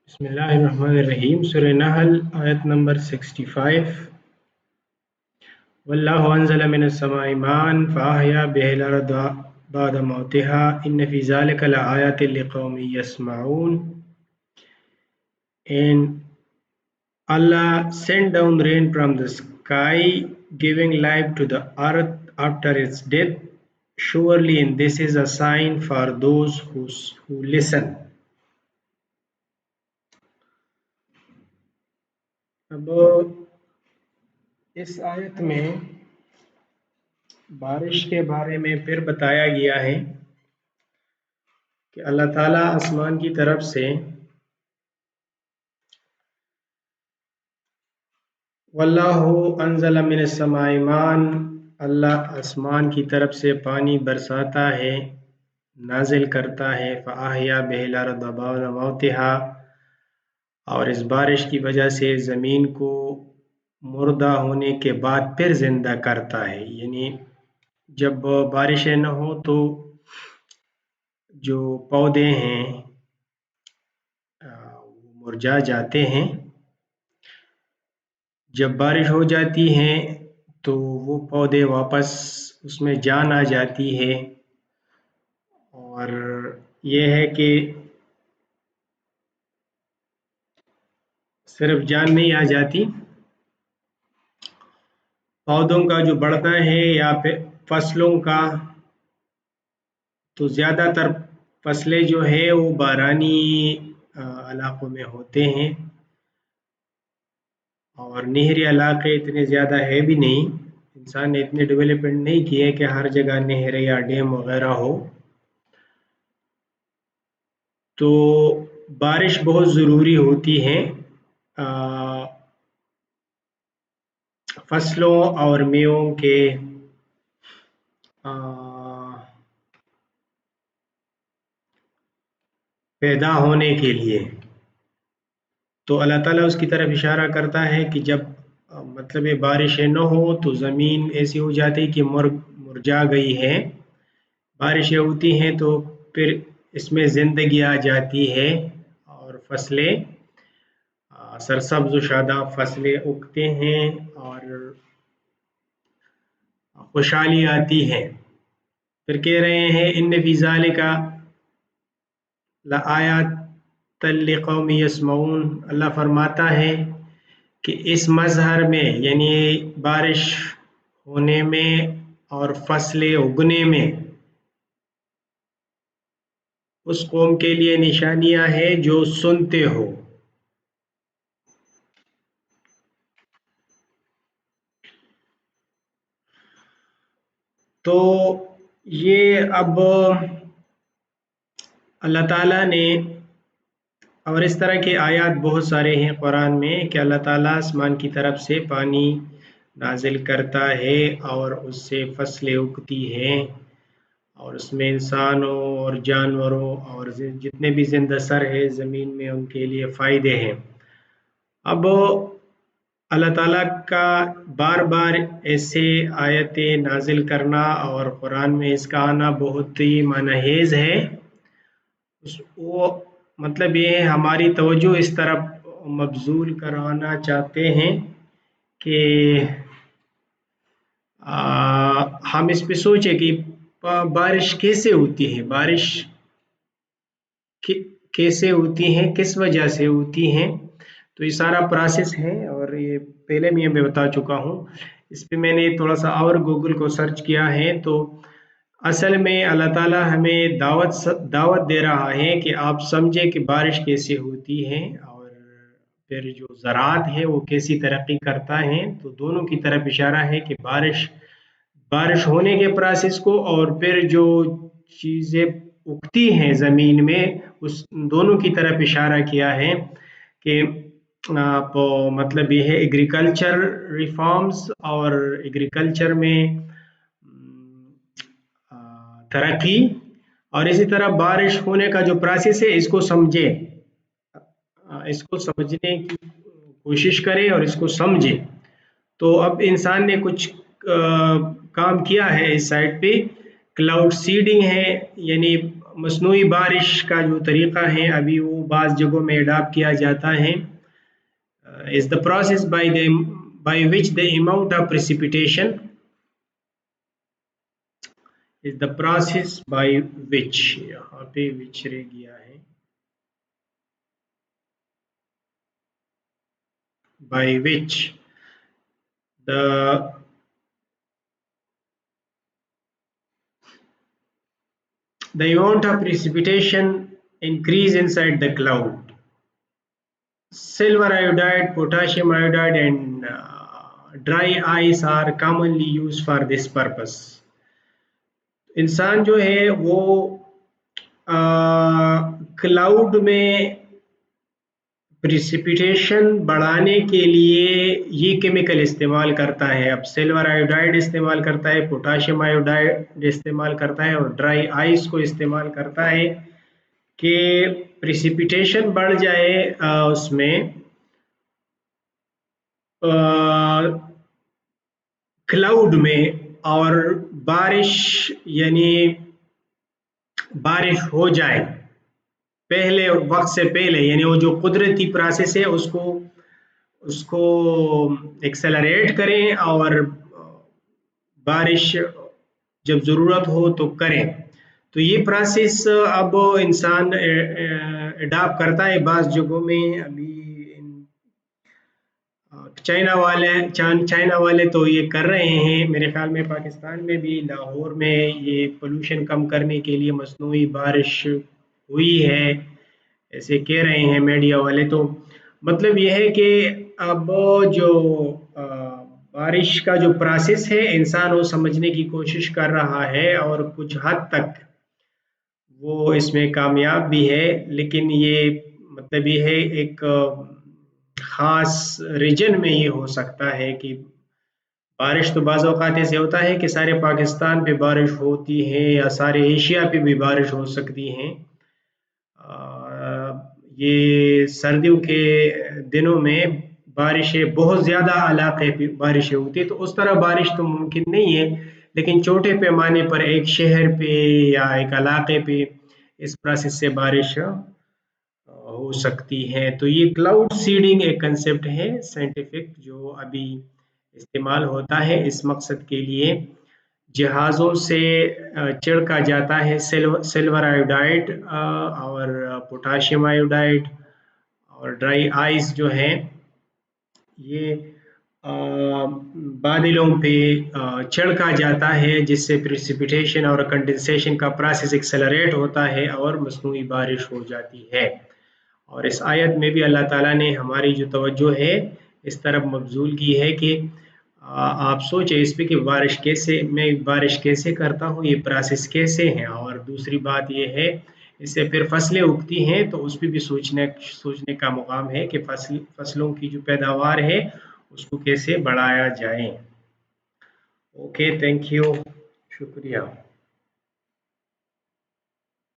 बिस्मिल्लाहिर्रहमानिर्रहीम। सूरह नहल आयत नंबर 65। वल्लाहु अंज़ला मिनस समाई माअन फ़अहया बिहिल अर्ज़ बअद मौतिहा इन्न फ़ी ज़ालिका लआयातिन लिक़ौमिन यस्मऊन। And Allah sent down rain from the sky, giving life to the earth after its death. Surely in this is a sign for those who listen. अब इस आयत में बारिश के बारे में फिर बताया गया है कि अल्लाह ताला आसमान की तरफ से वल्लाहु अंज़ला मिनस समाई माअन, अल्लाह आसमान की तरफ से पानी बरसाता है, नाजिल करता है। फ़अहया बिहिल अर्ज़ बअद मौतिहा, और इस बारिश की वजह से ज़मीन को मुर्दा होने के बाद फिर जिंदा करता है। यानी जब बारिशें न हो तो जो पौधे हैं वो मुरझा जाते हैं। जब बारिश हो जाती है तो वो पौधे वापस उसमें जान आ जाती है। और ये है कि सिर्फ जान नहीं आ जाती, पौधों का जो बढ़ना है या फिर फसलों का, तो ज़्यादातर फसलें जो है वो बारानी इलाकों में होते हैं और नहरी इलाके इतने ज़्यादा है भी नहीं। इंसान ने इतने डेवलपमेंट नहीं किए कि हर जगह नहरें या डैम वगैरह हो। तो बारिश बहुत ज़रूरी होती है फसलों और मेवों के पैदा होने के लिए। तो अल्लाह ताला उसकी तरफ इशारा करता है कि जब मतलब ये बारिशें न हो तो ज़मीन ऐसी हो जाती कि मुरझा गई है। बारिशें होती हैं तो फिर इसमें ज़िंदगी आ जाती है और फसलें सरसब्ज़ व शादाब फसलें उगते हैं और खुशहाली आती है। फिर कह रहे हैं इन्न फ़ी ज़ालिका लआयातिन लिक़ौमिन यस्मऊन। अल्लाह फरमाता है कि इस मज़हर में यानी बारिश होने में और फसलें उगने में उस कौम के लिए निशानियां हैं जो सुनते हो। तो ये अब अल्लाह ताला ने, और इस तरह के आयत बहुत सारे हैं कुरान में कि अल्लाह ताला आसमान की तरफ से पानी नाजिल करता है और उससे फसलें उगती हैं और उसमें इंसानों और जानवरों और जितने भी जिंदा सर है ज़मीन में उनके लिए फ़ायदे हैं। अब अल्लाह ताला का बार बार ऐसे आयतें नाजिल करना और कुरान में इसका आना बहुत ही मानहेज है। वो मतलब ये है हमारी तवज्जो इस तरफ मबजूल कराना चाहते हैं कि हम इस पे सोचे कि बारिश कैसे होती है, बारिश कैसे होती है, किस वजह से होती है। तो ये सारा प्रोसेस है और ये पहले मैं बता चुका हूँ। इस पे मैंने थोड़ा सा और गूगल को सर्च किया है। तो असल में अल्लाह ताला हमें दावत दे रहा है कि आप समझे कि बारिश कैसे होती है और फिर जो ज़राअत है वो कैसी तरक्की करता है। तो दोनों की तरफ इशारा है कि बारिश होने के प्रोसेस को और फिर जो चीज़ें उगती हैं ज़मीन में उस दोनों की तरफ इशारा किया है कि आप मतलब ये है एग्रीकल्चर रिफॉर्म्स और एग्रीकल्चर में तरक्की, और इसी तरह बारिश होने का जो प्रोसेस है इसको समझे, इसको समझने की कोशिश करें और इसको समझे। तो अब इंसान ने कुछ काम किया है इस साइड पे, क्लाउड सीडिंग है, यानी मसनूई बारिश का जो तरीका है अभी वो बाज़ जगहों में अडॉप्ट किया जाता है. Is the process by which the amount of precipitation is the process by which, यहाँ पे which रह गया है, by which the amount of precipitation increase inside the cloud. Silver iodide, potassium iodide and dry ice are commonly used for this purpose. इंसान जो है वो cloud में प्रिसिपिटेशन बढ़ाने के लिए ये केमिकल इस्तेमाल करता है. अब सिल्वर आयोडाइड इस्तेमाल करता है, पोटाशियम आयोडाइड इस्तेमाल करता है और ड्राई आइस को इस्तेमाल करता है कि प्रिसिपिटेशन बढ़ जाए उसमें क्लाउड में और बारिश यानी बारिश हो जाए पहले वक्त से पहले, यानी वो जो कुदरती प्रोसेस है उसको एक्सेलरेट करें और बारिश जब ज़रूरत हो तो करें. तो ये प्रोसेस अब इंसान अडॉप्ट करता है बाज़ जगहों में. अभी चाइना वाले तो ये कर रहे हैं. मेरे ख्याल में पाकिस्तान में भी लाहौर में ये पोल्यूशन कम करने के लिए मसनूई बारिश हुई है ऐसे कह रहे हैं मीडिया वाले. तो मतलब ये है कि अब जो बारिश का जो प्रोसेस है इंसान वो समझने की कोशिश कर रहा है और कुछ हद तक वो इसमें कामयाब भी है. लेकिन ये मतलब ये है एक ख़ास रीजन में ये हो सकता है कि बारिश तो बाज़ औक़ात ऐसे होता है कि सारे पाकिस्तान पे बारिश होती है या सारे एशिया पे भी बारिश हो सकती हैं. ये सर्दियों के दिनों में बारिशें बहुत ज़्यादा इलाक़े पे बारिशें होती है, तो उस तरह बारिश तो मुमकिन नहीं है. लेकिन छोटे पैमाने पर एक शहर पे या एक इलाक़े पे इस प्रोसेस से बारिश हो सकती है. तो ये क्लाउड सीडिंग एक कंसेप्ट है साइंटिफिक जो अभी इस्तेमाल होता है इस मकसद के लिए. जहाज़ों से छिड़का जाता है सिल्वर आयोडाइड और पोटाशियम आयोडाइड और ड्राई आइस जो है ये बादलों पे छिड़का जाता है जिससे प्रिसिपिटेशन और कंडेंसेशन का प्रोसेस एक्सेलरेट होता है और मसनूई बारिश हो जाती है. और इस आयत में भी अल्लाह ताला ने हमारी जो तवज्जो है इस तरफ मबजूल की है कि आप सोचें इस पे कि मैं बारिश कैसे करता हूँ, ये प्रोसेस कैसे हैं. और दूसरी बात ये है इससे फिर फसलें उगती हैं तो उस पर भी सोचने का मुकाम है कि फसलों की जो पैदावार है उसको कैसे बढ़ाया जाए. ओके, थैंक यू, शुक्रिया.